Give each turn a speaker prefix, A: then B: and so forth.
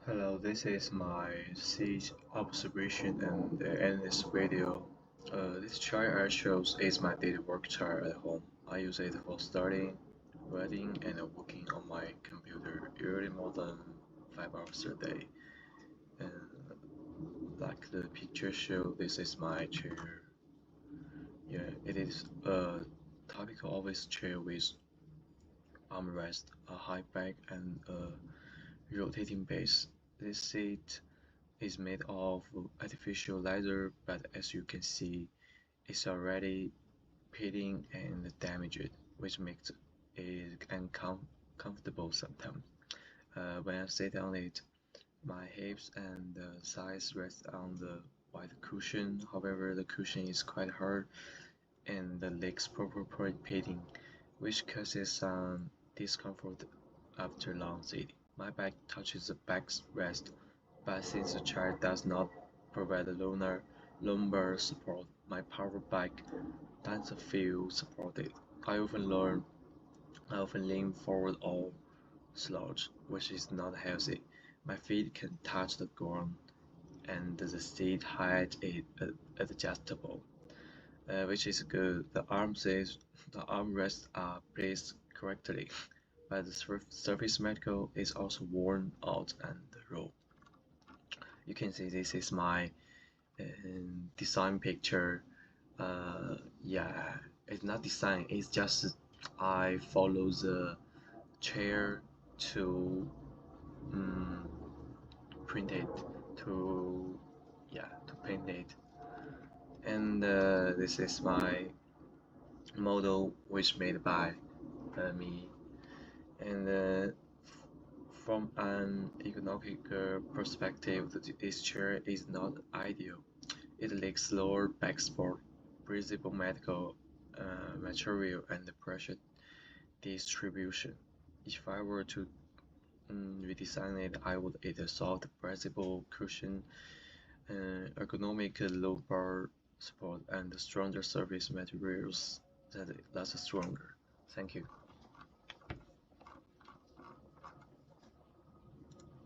A: Hello, this is my siege observation and in this video. This chart I chose is my daily work chart at home. I use it for studying, writing, and working on my computer usually more than 5 hours a day. And like the picture show, this is my chair. Yeah, it is a typical office chair with armrest, a high back, and a rotating base. This seat is made of artificial leather, but as you can see, it's already peeling and damaged, which makes it uncomfortable sometimes. When I sit on it, my hips and thighs rest on the white cushion. However, the cushion is quite hard and the legs proper peeling, which causes some discomfort after long sitting. My back touches the backrest, but since the chair does not provide lumbar support, my power back doesn't feel supported. I often learn I often lean forward or slouch, which is not healthy. My feet can touch the ground, and the seat height is adjustable, which is good. The armrests are placed correctly, but the surface material is also worn out and raw. You can see this is my uh, design picture. Yeah, it's not design, it's just I follow the chair to um, print it to yeah to paint it, and this is my model which made by me, and from an economic perspective, this chair is not ideal. It lacks lower back support, breathable medical material, and pressure distribution. If I were to redesign it, I would add a soft, breathable cushion, ergonomic lumbar support, and stronger surface materials that last stronger. Thank you.